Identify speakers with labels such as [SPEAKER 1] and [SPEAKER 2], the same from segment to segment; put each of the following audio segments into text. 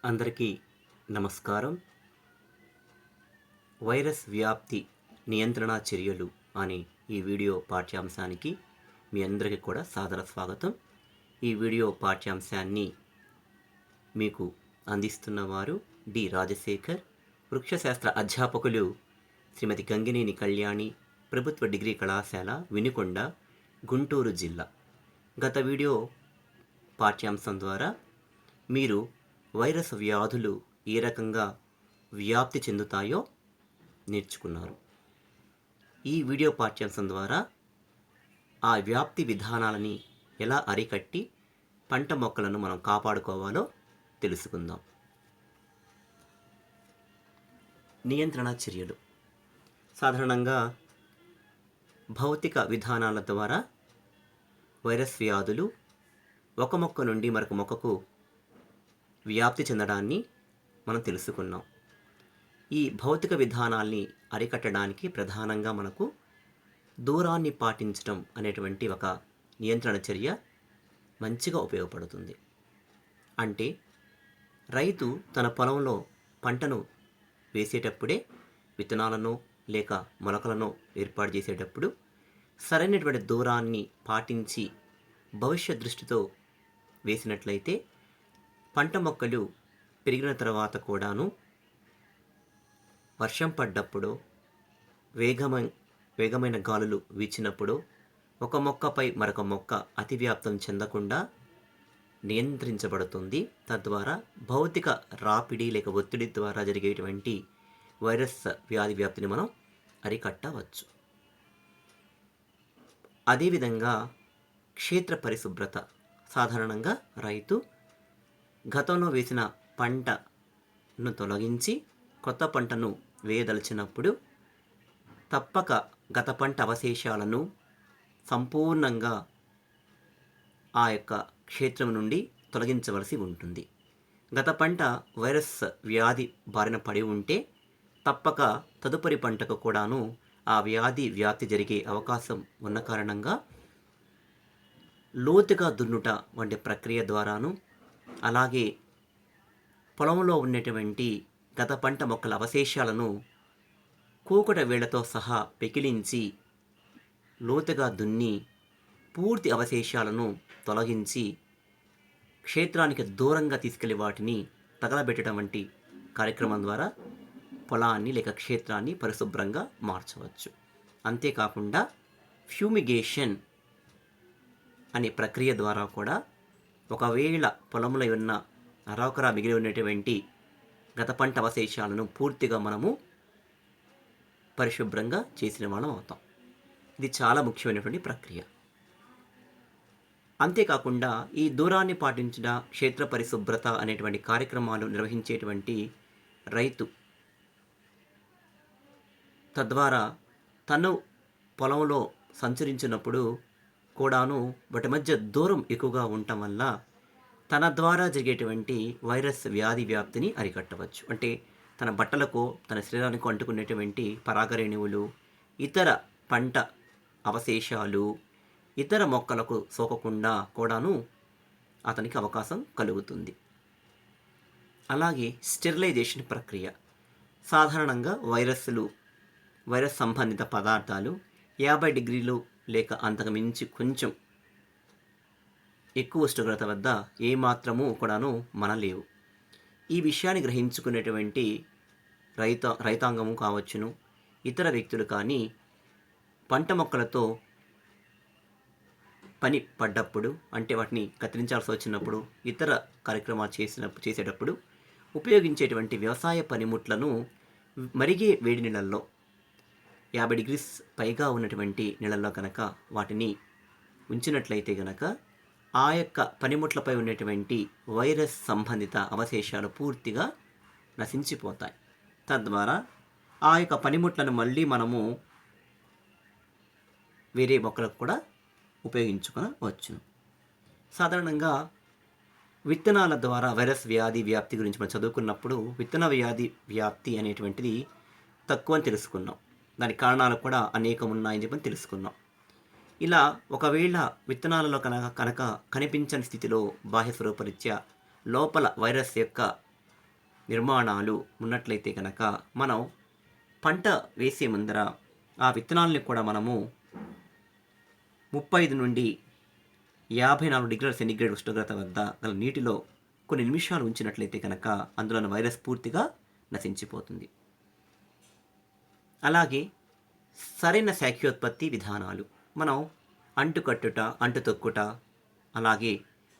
[SPEAKER 1] అందరికీ నమస్కారం. వైరస్ వ్యాప్తి నియంత్రణ చర్యలు అనే ఈ వీడియో పాఠ్యాంశానికి మీ అందరికీ కూడా సాదర స్వాగతం. ఈ వీడియో పాఠ్యాంశాన్ని మీకు అందిస్తున్నవారు డి రాజశేఖర్, వృక్షశాస్త్ర అధ్యాపకులు శ్రీమతి గంగినేని కళ్యాణి, ప్రభుత్వ డిగ్రీ కళాశాల వినుకొండ, గుంటూరు జిల్లా. గత వీడియో పాఠ్యాంశం ద్వారా మీరు వైరస్ వ్యాధులు ఏ రకంగా వ్యాప్తి చెందుతాయో నేర్చుకున్నారు. ఈ వీడియో పాఠ్యాంశం ద్వారా ఆ వ్యాప్తి విధానాలని ఎలా అరికట్టి పంట మొక్కలను మనం కాపాడుకోవాలో తెలుసుకుందాం. నియంత్రణ చర్యలు సాధారణంగా భౌతిక విధానాల ద్వారా వైరస్ వ్యాధులు ఒక మొక్క నుండి మరొక మొక్కకు వ్యాప్తి చెందడాన్ని మనం తెలుసుకున్నాం. ఈ భౌతిక విధానాల్ని అరికట్టడానికి ప్రధానంగా మనకు దూరాన్ని పాటించడం అనేటువంటి ఒక నియంత్రణ చర్య మంచిగా ఉపయోగపడుతుంది. అంటే రైతు తన పొలంలో పంటను వేసేటప్పుడే విత్తనాలను లేక మొలకలను ఏర్పాటు చేసేటప్పుడు సరైనటువంటి దూరాన్ని పాటించి భవిష్యత్ దృష్టితో వేసినట్లయితే పంట మొక్కలు పెరిగిన తర్వాత కూడాను వర్షం పడ్డప్పుడు వేగమైన గాలులు వీచినప్పుడు ఒక మొక్కపై మరొక మొక్క అతివ్యాప్తం చెందకుండా నియంత్రించబడుతుంది. తద్వారా భౌతిక రాపిడి లేక ఒత్తిడి ద్వారా జరిగేటువంటి వైరస్ వ్యాధి వ్యాప్తిని మనం అరికట్టవచ్చు. అదేవిధంగా క్షేత్ర పరిశుభ్రత. సాధారణంగా రైతు గతంలో వేసిన పంటను తొలగించి కొత్త పంటను వేయదలిచినప్పుడు తప్పక గత పంట అవశేషాలను సంపూర్ణంగా ఆ యొక్క క్షేత్రం నుండి తొలగించవలసి ఉంటుంది. గత పంట వైరస్ వ్యాధి బారిన పడి ఉంటే తప్పక తదుపరి పంటకు కూడాను ఆ వ్యాధి వ్యాప్తి జరిగే అవకాశం ఉన్న కారణంగా లోతుగా దున్నుట వంటి ప్రక్రియ ద్వారాను, అలాగే పొలంలో ఉన్నటువంటి గత పంట మొక్కల అవశేషాలను కూకట వేళ్లతో సహా పెకిలించి లోతుగా దున్ని పూర్తి అవశేషాలను తొలగించి క్షేత్రానికి దూరంగా తీసుకెళ్లి వాటిని తగలబెట్టడం వంటి కార్యక్రమం ద్వారా పొలాన్ని లేక క్షేత్రాన్ని పరిశుభ్రంగా మార్చవచ్చు. అంతేకాకుండా ఫ్యూమిగేషన్ అనే ప్రక్రియ ద్వారా కూడా ఒకవేళ పొలంలో ఉన్న అరాకొరా మిగిలి ఉన్నటువంటి గత పంట అవశేషాలను పూర్తిగా మనము పరిశుభ్రంగా చేసిన వాళ్ళం అవుతాం. ఇది చాలా ముఖ్యమైనటువంటి ప్రక్రియ. అంతేకాకుండా ఈ దూరాన్ని పాటించిన క్షేత్ర పరిశుభ్రత అనేటువంటి కార్యక్రమాలు నిర్వహించేటువంటి రైతు తద్వారా తను పొలంలో సంచరించినప్పుడు కూడాను వాటి మధ్య దూరం ఎక్కువగా ఉండటం వల్ల తన ద్వారా జరిగేటువంటి వైరస్ వ్యాధి వ్యాప్తిని అరికట్టవచ్చు. అంటే తన బట్టలకు తన శరీరానికి అంటుకునేటువంటి పరాగరేణువులు, ఇతర పంట అవశేషాలు ఇతర మొక్కలకు సోకకుండా కూడాను అతనికి అవకాశం కలుగుతుంది. అలాగే స్టెరిలైజేషన్ ప్రక్రియ. సాధారణంగా వైరస్ సంబంధిత పదార్థాలు 50 డిగ్రీలు లేక అంతకు మించి కొంచెం ఎక్కువ ఉష్ణోగ్రత వద్ద ఏమాత్రము కూడాను మనలేవు. ఈ విషయాన్ని గ్రహించుకునేటువంటి రైతాంగము కావచ్చును, ఇతర వ్యక్తులు కానీ పంట మొక్కలతో పని పడ్డప్పుడు, అంటే వాటిని కత్తిరించాల్సి వచ్చినప్పుడు, ఇతర కార్యక్రమాలు చేసేటప్పుడు ఉపయోగించేటువంటి వ్యవసాయ పనిముట్లను మరిగే వేడి నీళ్ళల్లో 50 డిగ్రీస్ పైగా ఉన్నటువంటి నీళ్ళల్లో కనుక వాటిని ఉంచినట్లయితే కనుక ఆ యొక్క పనిముట్లపై ఉన్నటువంటి వైరస్ సంబంధిత అవశేషాలు పూర్తిగా నశించిపోతాయి. తద్వారా ఆ యొక్క పనిముట్లను మళ్ళీ మనము వేరే మొక్కలకు కూడా ఉపయోగించుకోవచ్చును. సాధారణంగా విత్తనాల ద్వారా వైరస్ వ్యాధి వ్యాప్తి గురించి మనం చదువుకున్నప్పుడు విత్తన వ్యాధి వ్యాప్తి అనేటువంటిది తక్కువ అని తెలుసుకున్నాం. దాని కారణాలు కూడా అనేకం ఉన్నాయని చెప్పని తెలుసుకున్నాం. ఇలా ఒకవేళ విత్తనాలలో కనుక కనిపించని స్థితిలో బాహ్య స్వరూపరీత్యా లోపల వైరస్ యొక్క నిర్మాణాలు ఉన్నట్లయితే కనుక మనం పంట వేసే ముందర ఆ విత్తనాలని కూడా మనము 35 నుండి 54 డిగ్రీల సెంటీగ్రేడ్ ఉష్ణోగ్రత వద్ద గల నీటిలో కొన్ని నిమిషాలు ఉంచినట్లయితే కనుక అందులోని వైరస్ పూర్తిగా నశించిపోతుంది. అలాగే సరైన శాఖోత్పత్తి విధానాలు, మనం అంటుకట్టుట, అంటు తొక్కుట, అలాగే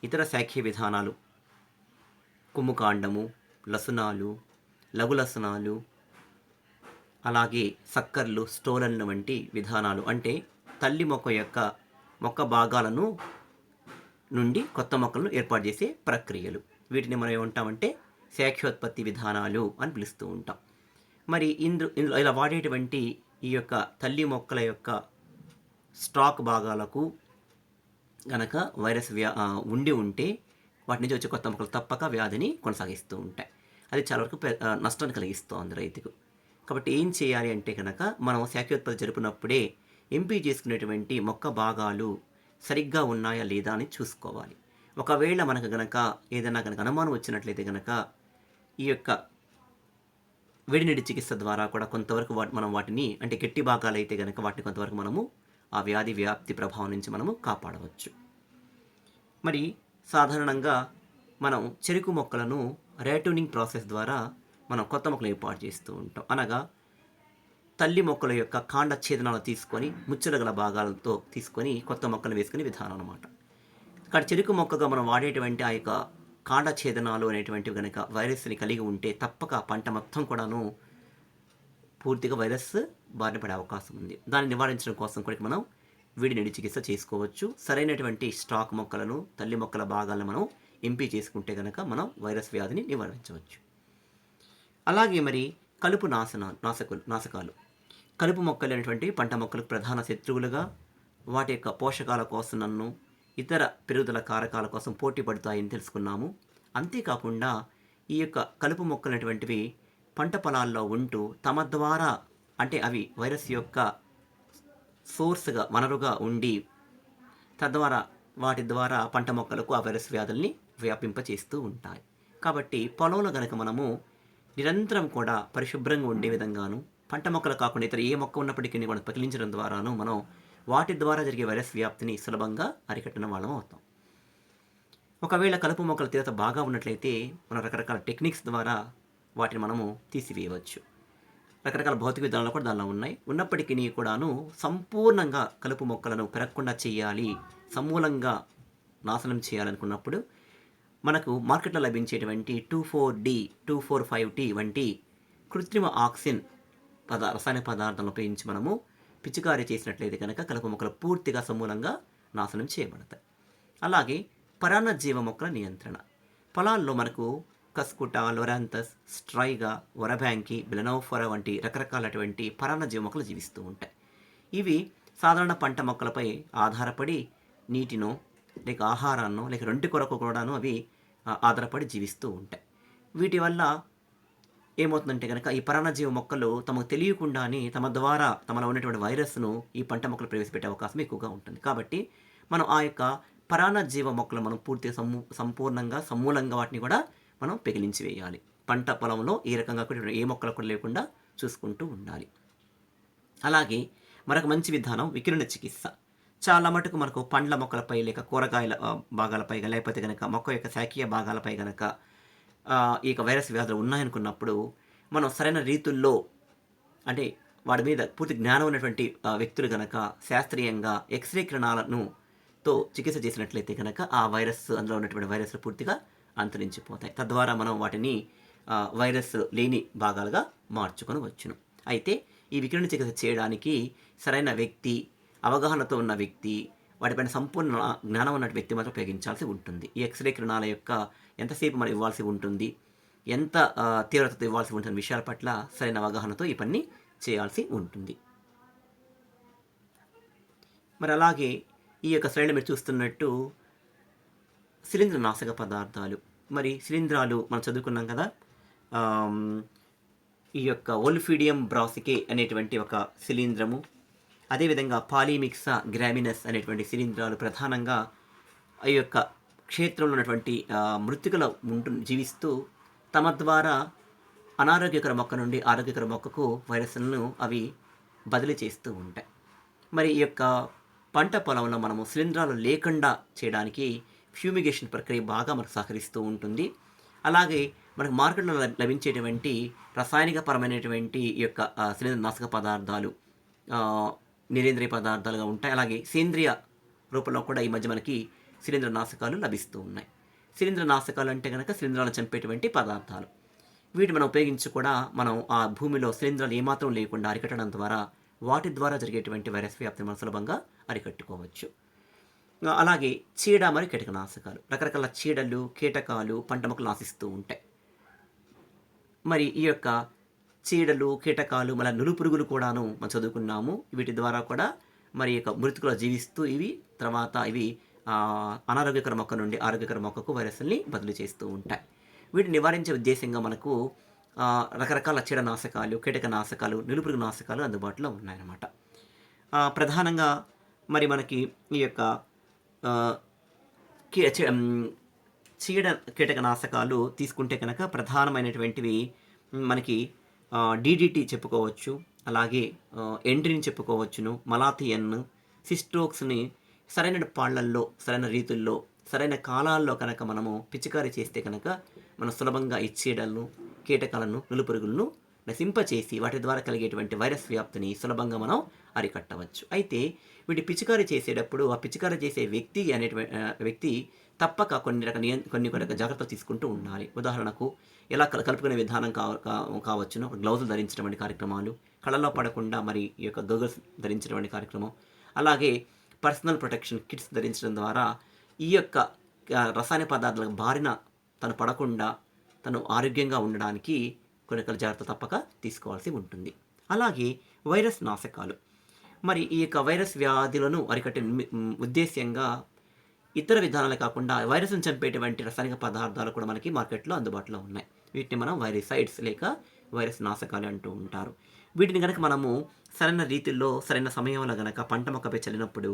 [SPEAKER 1] ఇతర శాఖీయ విధానాలు, కుమ్ముకాండము, లసునాలు, లఘు లసునాలు, అలాగే సక్కర్లు, స్టోలన్లు వంటి విధానాలు అంటే తల్లి మొక్క భాగాలను నుండి కొత్త మొక్కలను ఏర్పాటు చేసే ప్రక్రియలు. వీటిని మనం ఏమంటామంటే శాఖోత్పత్తి విధానాలు అని పిలుస్తూ ఉంటాం. మరి ఇందులో ఇలా వాడేటువంటి ఈ యొక్క తల్లి మొక్కల యొక్క స్టాక్ భాగాలకు గనక వైరస్ ఉండి ఉంటే వాటి నుంచి వచ్చే కొత్త మొక్కలు తప్పక వ్యాధిని కొనసాగిస్తూ ఉంటాయి. అది చాలా వరకు నష్టాన్ని కలిగిస్తుంది రైతుకు. కాబట్టి ఏం చేయాలి అంటే కనుక మనం శాఖోత్పత్తి జరుపునప్పుడే ఎంపిక చేసుకునేటువంటి మొక్క భాగాలు సరిగ్గా ఉన్నాయా లేదా అని చూసుకోవాలి. ఒకవేళ మనకు గనక ఏదైనా కనుక అనుమానం వచ్చినట్లయితే కనుక ఈ యొక్క వేడినీటి చికిత్స ద్వారా కూడా కొంతవరకు మనం వాటిని అంటే గట్టి భాగాలు అయితే కనుక వాటిని కొంతవరకు మనము ఆ వ్యాధి వ్యాప్తి ప్రభావం నుంచి మనము కాపాడవచ్చు. మరి సాధారణంగా మనం చెరుకు మొక్కలను రేటూనింగ్ ప్రాసెస్ ద్వారా మనం కొత్త మొక్కలు ఏర్పాటు చేస్తూ ఉంటాం. అనగా తల్లి మొక్కల యొక్క కాండ ఛేదనాలు తీసుకొని ముచ్చట గల భాగాలతో తీసుకొని కొత్త మొక్కలు వేసుకునే విధానం అన్నమాట. ఇక్కడ చెరుకు మొక్కగా మనం వాడేటువంటి ఆ యొక్క కాండ ఛేదనాలు అనేటువంటివి కనుక వైరస్ని కలిగి ఉంటే తప్పక పంట మొత్తం కూడాను పూర్తిగా వైరస్ బారిన పడే అవకాశం ఉంది. దాన్ని నివారించడం కోసం కూడా మనం వేడినీటి చికిత్స చేసుకోవచ్చు. సరైనటువంటి స్టాక్ మొక్కలను, తల్లి మొక్కల భాగాలను మనం ఎంపిక చేసుకుంటే కనుక మనం వైరస్ వ్యాధిని నివారించవచ్చు. అలాగే మరి కలుపు నాశకాలు, కలుపు మొక్కలు అనేటువంటి పంట మొక్కలకు ప్రధాన శత్రువులుగా వాటి యొక్క పోషకాల కోసం ఇతర పెరుగుదల కారకాల కోసం పోటీ పడుతాయని తెలుసుకున్నాము. అంతేకాకుండా ఈ యొక్క కలుపు మొక్కలు అనేటువంటివి పంట పొలాల్లో ఉంటూ తమ ద్వారా అంటే అవి వైరస్ యొక్క సోర్స్గా వనరుగా ఉండి తద్వారా వాటి ద్వారా పంట మొక్కలకు ఆ వైరస్ వ్యాధుల్ని వ్యాపింపచేస్తూ ఉంటాయి. కాబట్టి పొలంలో కనుక మనము నిరంతరం కూడా పరిశుభ్రంగా ఉండే విధంగాను పంట మొక్కలు కాకుండా ఇతర ఏ మొక్క ఉన్నప్పటికీ కూడా పకిలించడం ద్వారాను మనం వాటి ద్వారా జరిగే వైరస్ వ్యాప్తిని సులభంగా అరికట్టిన వాళ్ళం అవుతాం. ఒకవేళ కలుపు మొక్కల తీవ్రత బాగా ఉన్నట్లయితే మనం రకరకాల టెక్నిక్స్ ద్వారా వాటిని మనము తీసివేయవచ్చు. రకరకాల భౌతిక విధానాలు కూడా దానిలో ఉన్నప్పటికీ కూడాను సంపూర్ణంగా కలుపు మొక్కలను పెరగకుండా చేయాలి, సమూలంగా నాశనం చేయాలనుకున్నప్పుడు మనకు మార్కెట్లో లభించేటువంటి 2,4-D 2,4,5-T వంటి కృత్రిమ ఆక్సిన్ రసాయన పదార్థాలను ఉపయోగించి మనము పిచికారీ చేసినట్లయితే కనుక కలుపు మొక్కలు పూర్తిగా సమూలంగా నాశనం చేయబడతాయి. అలాగే పరాన్నజీవ మొక్కల నియంత్రణ, పొలాల్లో మనకు కస్కుట, లొరాంతస్, స్ట్రైగా, వరబ్యాంకి, బెలనోఫోరా వంటి రకరకాలటువంటి పరాన్నజీవ మొక్కలు జీవిస్తూ ఉంటాయి. ఇవి సాధారణ పంట మొక్కలపై ఆధారపడి నీటినో లేక ఆహారాన్నో లేక రెంటి కొరకు కూడాను అవి ఆధారపడి జీవిస్తూ ఉంటాయి. వీటి వల్ల ఏమవుతుందంటే కనుక ఈ పరాన్నజీవ మొక్కలు తమకు తెలియకుండానే తమ ద్వారా తమలో ఉన్నటువంటి వైరస్ను ఈ పంట మొక్కలు ప్రవేశపెట్టే అవకాశం ఎక్కువగా ఉంటుంది. కాబట్టి మనం ఆ యొక్క పరాన్నజీవ మొక్కలు మనం పూర్తిగా సంపూర్ణంగా సమూలంగా వాటిని కూడా మనం పెకిలించి వేయాలి. పంట పొలంలో ఈ రకంగా కూడా ఏ మొక్కలు కూడా లేకుండా చూసుకుంటూ ఉండాలి. అలాగే మరొక మంచి విధానం వికిరణ చికిత్స. చాలా మటుకు మనకు పండ్ల మొక్కలపై లేక కూరగాయల భాగాలపై లేకపోతే కనుక మొక్క యొక్క శాఖీయ భాగాలపై కనుక ఈ యొక్క వైరస్ వ్యాధులు ఉన్నాయనుకున్నప్పుడు మనం సరైన రీతుల్లో అంటే వాటి మీద పూర్తి జ్ఞానం ఉన్నటువంటి వ్యక్తులు కనుక శాస్త్రీయంగా ఎక్స్రే కిరణాలను తో చికిత్స చేసినట్లయితే కనుక ఆ వైరస్ అందులో ఉన్నటువంటి వైరస్లు పూర్తిగా అంతరించిపోతాయి. తద్వారా మనం వాటిని వైరస్ లేని భాగాలుగా మార్చుకొని వచ్చును. అయితే ఈ వికిరణ చికిత్స చేయడానికి సరైన వ్యక్తి, అవగాహనతో ఉన్న వ్యక్తి, వాటిపైన సంపూర్ణ జ్ఞానం ఉన్న వ్యక్తి మాత్రం ఉపయోగించాల్సి ఉంటుంది. ఈ ఎక్స్రే కిరణాల యొక్క ఎంతసేపు మనం ఇవ్వాల్సి ఉంటుంది, ఎంత తీవ్రతతో ఇవ్వాల్సి ఉంటుంది విషయాల పట్ల సరైన అవగాహనతో ఈ పని చేయాల్సి ఉంటుంది. మరి అలాగే ఈ యొక్క స్లైడ్లో మీరు చూస్తున్నట్టు శిలీంద్ర నాశక పదార్థాలు, మరి శిలీంధ్రాలు మనం చదువుకున్నాం కదా. ఈ యొక్క ఓల్ఫీడియం బ్రాసికే అనేటువంటి ఒక శిలీంధ్రము, అదేవిధంగా పాలీమిక్సా గ్రామినస్ అనేటువంటి శిలీంధ్రాలు ప్రధానంగా ఈ యొక్క క్షేత్రంలో ఉన్నటువంటి మృత్తికలో జీవిస్తూ తమ ద్వారా అనారోగ్యకర మొక్క నుండి ఆరోగ్యకర మొక్కకు వైరస్లను అవి బదిలీ చేస్తూ ఉంటాయి. మరి ఈ యొక్క పంట పొలంలో మనము శిలీంధ్రాలు లేకుండా చేయడానికి ఫ్యూమిగేషన్ ప్రక్రియ బాగా మనకు సహకరిస్తూ ఉంటుంది. అలాగే మనకు మార్కెట్లో లభించేటువంటి రసాయనికపరమైనటువంటి ఈ యొక్క శిలీంద్రనాశక పదార్థాలు నిరేంద్రియ పదార్థాలుగా ఉంటాయి. అలాగే సేంద్రియ రూపంలో కూడా ఈ మధ్య మనకి శిలీంద్రనాశకాలు లభిస్తూ ఉన్నాయి. శిలీంద్రనాశకాలు అంటే కనుక శిలీంధ్రాలను చంపేటువంటి పదార్థాలు. వీటిని మనం ఉపయోగించి కూడా మనం ఆ భూమిలో శిలీంధ్రాలు ఏమాత్రం లేకుండా అరికట్టడం ద్వారా వాటి ద్వారా జరిగేటువంటి వైరస్ వ్యాప్తిని మనం సులభంగా అరికట్టుకోవచ్చు. అలాగే చీడ మరియు కీటకనాశకాలు, రకరకాల చీడలు కీటకాలు పంట మొక్కలు నాశిస్తూ ఉంటాయి. మరి ఈ యొక్క చీడలు కీటకాలు మళ్ళీ నులుపురుగులు కూడాను మనం చదువుకున్నాము. వీటి ద్వారా కూడా మరి యొక్క మృతికులో జీవిస్తూ ఇవి అనారోగ్యకర మొక్క నుండి ఆరోగ్యకర మొక్కకు వైరస్ని బదిలీ చేస్తూ ఉంటాయి. వీటిని నివారించే ఉద్దేశంగా మనకు రకరకాల చీడనాశకాలు కీటకనాశకాలు నిలుపురుగు నాశకాలు అందుబాటులో ఉన్నాయన్నమాట. ప్రధానంగా మరి మనకి ఈ యొక్క చీడ కీటకనాశకాలు తీసుకుంటే కనుక ప్రధానమైనటువంటివి మనకి డీడీటీ చెప్పుకోవచ్చు, అలాగే ఎండ్రిని చెప్పుకోవచ్చును, మలాథియన్, సిస్ట్రోక్స్ని సరైన పాళ్లల్లో సరైన రీతుల్లో సరైన కాలాల్లో కనుక మనము పిచికారీ చేస్తే కనుక మనం సులభంగా ఈ చీడలను కీటకాలను నులుపురుగులను నశింపచేసి వాటి ద్వారా కలిగేటువంటి వైరస్ వ్యాప్తిని సులభంగా మనం అరికట్టవచ్చు. అయితే వీటి పిచికారీ చేసేటప్పుడు ఆ పిచికారీ చేసే వ్యక్తి తప్పక కొన్ని రకాల జాగ్రత్తలు తీసుకుంటూ ఉండాలి. ఉదాహరణకు ఎలా కలుపుకునే విధానం కావచ్చును, గ్లౌజులు ధరించడం వంటి కార్యక్రమాలు, కళ్ళల్లో పడకుండా మరి ఈ యొక్క గోగల్స్ ధరించడం వంటి కార్యక్రమం, అలాగే పర్సనల్ ప్రొటెక్షన్ కిట్స్ ధరించడం ద్వారా ఈ యొక్క రసాయన పదార్థాలకు బారిన తను పడకుండా తను ఆరోగ్యంగా ఉండడానికి కొన్ని రకాల జాగ్రత్త తప్పక తీసుకోవాల్సి ఉంటుంది. అలాగే వైరస్ నాశకాలు, మరి ఈ యొక్క వైరస్ వ్యాధులను అరికట్టే ఉద్దేశ్యంగా ఇతర విధానాలు కాకుండా వైరస్ను చంపేటువంటి రసాయనిక పదార్థాలు కూడా మనకి మార్కెట్లో అందుబాటులో ఉన్నాయి. వీటిని మనం వైరసైడ్స్ లేక వైరస్ నాశకాలు అంటూ ఉంటారు. వీటిని కనుక మనము సరైన రీతిలో సరైన సమయంలో కనుక పంట మొక్కపై చల్లినప్పుడు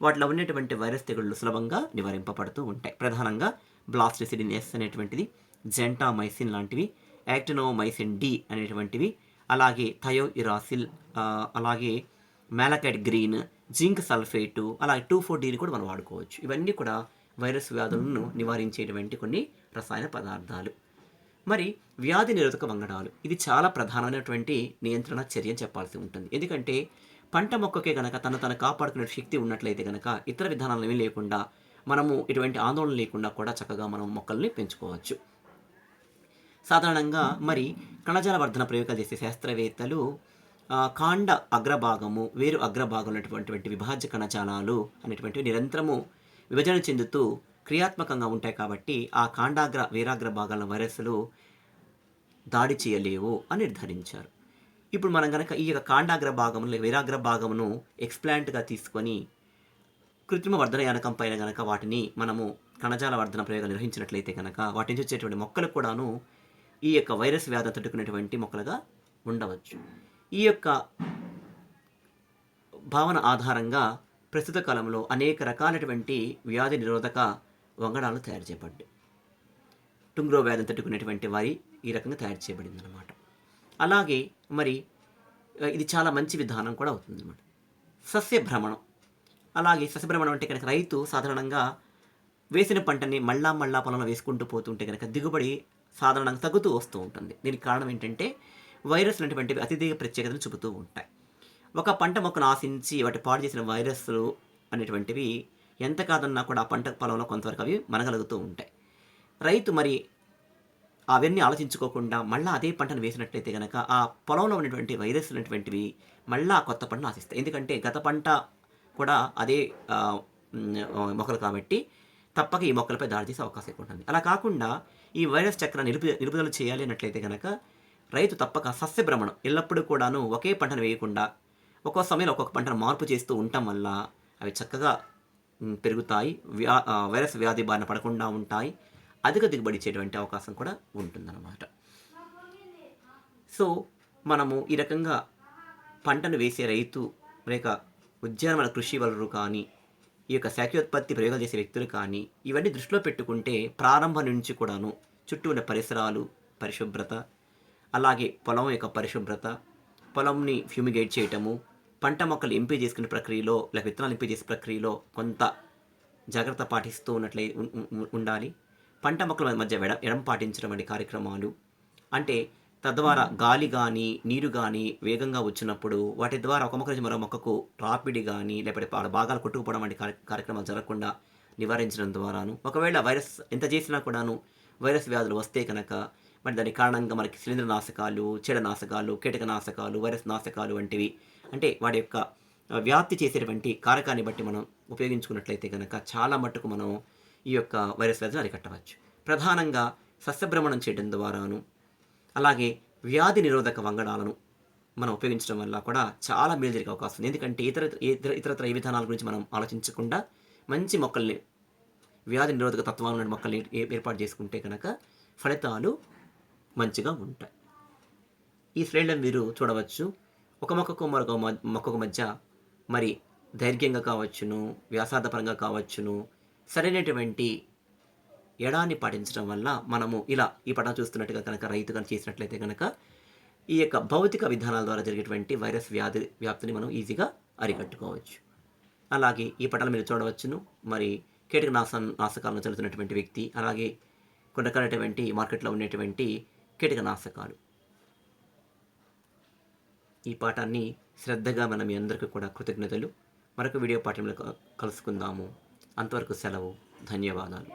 [SPEAKER 1] వాటిలో ఉన్నటువంటి వైరస్ తెగుళ్ళు సులభంగా నివారింపబడుతూ ఉంటాయి. ప్రధానంగా బ్లాస్టిసిడిన్ ఎస్ అనేటువంటిది, జెంటామైసిన్ లాంటివి, యాక్టినోమైసిన్ డి అనేటువంటివి, అలాగే థయోఇరాసిల్, అలాగే మ్యాలకైడ్ గ్రీన్, జింక్ సల్ఫేటు, అలాగే 2,4-Dని కూడా మనం వాడుకోవచ్చు. ఇవన్నీ కూడా వైరస్ వ్యాధులను నివారించేటువంటి కొన్ని రసాయన పదార్థాలు. మరి వ్యాధి నిరోధక వంగడాలు, ఇది చాలా ప్రధానమైనటువంటి నియంత్రణ చర్య చెప్పాల్సి ఉంటుంది. ఎందుకంటే పంట మొక్కకే కనుక తను కాపాడుకునే శక్తి ఉన్నట్లయితే కనుక ఇతర విధానాలు ఏమీ లేకుండా మనము ఎటువంటి ఆందోళన లేకుండా కూడా చక్కగా మనం మొక్కల్ని పెంచుకోవచ్చు. సాధారణంగా మరి కణజాల వర్ధన ప్రయోగాలు చేసే శాస్త్రవేత్తలు కాండ అగ్రభాగము వేరు అగ్రభాగం ఉన్నటువంటి విభాజ్య కణజాలాలు అనేటువంటివి నిరంతరము విభజన చెందుతూ క్రియాత్మకంగా ఉంటాయి. కాబట్టి ఆ కాండాగ్ర వేరాగ్ర భాగాల వైరస్లు దాడి చేయలేవు అని నిర్ధారించారు. ఇప్పుడు మనం కనుక ఈ యొక్క కాండాగ్ర భాగము లేక వేరాగ్ర భాగమును ఎక్స్ప్లాంట్గా తీసుకొని కృత్రిమ వర్ధన యానకం పైన కనుక వాటిని మనము కణజాల వర్ధన ప్రయోగాలు నిర్వహించినట్లయితే కనుక వాటి నుంచి వచ్చేటువంటి మొక్కలు కూడాను ఈ యొక్క వైరస్ వ్యాధి తట్టుకునేటువంటి మొక్కలుగా ఉండవచ్చు. ఈ యొక్క భావన ఆధారంగా ప్రస్తుత కాలంలో అనేక రకాలైనటువంటి వ్యాధి నిరోధక వంగడాలు తయారు చేయబడ్డాయి. టుంగ్రో వ్యాధిని తట్టుకునేటువంటి వారి ఈ రకంగా తయారు చేయబడింది అన్నమాట. అలాగే మరి ఇది చాలా మంచి విధానం కూడా అవుతుంది అన్నమాట. సస్యభ్రమణం, అలాగే సస్యభ్రమణం అంటే కనుక రైతు సాధారణంగా వేసిన పంటని మళ్ళా పొలంలో వేసుకుంటూ పోతుంటే కనుక దిగుబడి సాధారణంగా తగ్గుతూ వస్తూ ఉంటుంది. దీనికి కారణం ఏంటంటే వైరస్ అనేటువంటివి అతిథిగా ప్రత్యేకతను చూపుతూ ఉంటాయి. ఒక పంట మొక్కను ఆశించి వాటి పాడు చేసిన వైరస్లు అనేటువంటివి ఎంత కాదన్నా కూడా ఆ పంట పొలంలో కొంతవరకు అవి మనగలుగుతూ ఉంటాయి. రైతు మరి అవన్నీ ఆలోచించుకోకుండా మళ్ళీ అదే పంటను వేసినట్లయితే కనుక ఆ పొలంలో ఉన్నటువంటి వైరస్ అనేటువంటివి మళ్ళీ కొత్త పంటను ఆశిస్తాయి. ఎందుకంటే గత పంట కూడా అదే మొక్కలు కాబట్టి తప్పక ఈ మొక్కలపై దాడి చేసే అవకాశం ఎక్కువ ఉంటుంది. అలా కాకుండా ఈ వైరస్ చక్రాన్ని నిలుపుదల చేయాలి అన్నట్లయితే కనుక రైతు తప్పక సస్యభ్రమణం ఎల్లప్పుడూ కూడాను ఒకే పంటను వేయకుండా ఒక్కో సమయంలో ఒక్కొక్క పంటను మార్పు చేస్తూ ఉండటం వల్ల అవి చక్కగా పెరుగుతాయి, వైరస్ వ్యాధి బారిన పడకుండా ఉంటాయి, అధిక దిగుబడి ఇచ్చేటువంటి అవకాశం కూడా ఉంటుందన్నమాట. సో మనము ఈ రకంగా పంటను వేసే రైతు లేక ఉద్యానవన కృషి వలరు కానీ ఈ యొక్క శాఖోత్పత్తి ప్రయోగాలు చేసే వ్యక్తులు కానీ ఇవన్నీ దృష్టిలో పెట్టుకుంటే ప్రారంభం నుంచి కూడాను చుట్టూ ఉన్న పరిసరాలు పరిశుభ్రత, అలాగే పొలం యొక్క పరిశుభ్రత, పొలంని ఫ్యూమిగేట్ చేయటము, పంట మొక్కలు ఎంపిక చేసుకునే ప్రక్రియలో లేక విత్తనాలు ఎంపిక చేసే ప్రక్రియలో కొంత జాగ్రత్త పాటిస్తూ ఉండాలి. పంట మొక్కల మధ్య ఎడం పాటించడం వంటి కార్యక్రమాలు, అంటే తద్వారా గాలి కానీ నీరు కానీ వేగంగా వచ్చినప్పుడు వాటి ద్వారా ఒక మొక్క నుంచి మరో మొక్కకు రాపిడి కానీ లేకపోతే భాగాలు కొట్టుకుపోవడం వంటి కార్యక్రమాలు జరగకుండా నివారించడం ద్వారాను, ఒకవేళ వైరస్ ఎంత చేసినా కూడాను వైరస్ వ్యాధులు వస్తే కనుక మరి దాని కారణంగా మనకి శిలీంద్రనాశకాలు, చీడనాశకాలు, కీటకనాశకాలు, వైరస్ నాశకాలు వంటివి, అంటే వాడి యొక్క వ్యాప్తి చేసేటువంటి కారకాన్ని బట్టి మనం ఉపయోగించుకున్నట్లయితే కనుక చాలా మట్టుకు మనం ఈ యొక్క వైరస్ వ్యాధిని అరికట్టవచ్చు. ప్రధానంగా సస్యభ్రమణం చేయడం ద్వారాను, అలాగే వ్యాధి నిరోధక వంగడాలను మనం ఉపయోగించడం వల్ల కూడా చాలా మేలు జరిగే అవకాశం ఉంది. ఎందుకంటే ఇతరత్ర ఈ విధానాల గురించి మనం ఆలోచించకుండా మంచి మొక్కల్ని, వ్యాధి నిరోధక తత్వాలు ఉన్న మొక్కల్ని ఏర్పాటు చేసుకుంటే కనుక ఫలితాలు మంచిగా ఉంటాయి. ఈ శ్రేణులను మీరు చూడవచ్చు. ఒక మొక్కకు మరొక మొక్కకు మధ్య మరి దైర్ఘ్యంగా కావచ్చును, వ్యాసార్థపరంగా కావచ్చును, సరైనటువంటి ఎడాన్ని పాటించడం వల్ల మనము ఇలా ఈ పటం చూస్తున్నట్టుగా కనుక రైతు కనుక చేసినట్లయితే కనుక ఈ యొక్క భౌతిక విధానాల ద్వారా జరిగేటువంటి వైరస్ వ్యాప్తిని మనం ఈజీగా అరికట్టుకోవచ్చు. అలాగే ఈ పటాలు మీరు చూడవచ్చును. మరి నాశకాలను చల్లుతున్నటువంటి వ్యక్తి, అలాగే కొన్ని రకాలైనటువంటి మార్కెట్లో ఉండేటువంటి కీటకనాశకాలు. ఈ పాఠాన్ని శ్రద్ధగా మనం మీ అందరికీ కూడా కృతజ్ఞతలు. మరొక వీడియో పాఠంలో కలుసుకుందాము. అంతవరకు సెలవు. ధన్యవాదాలు.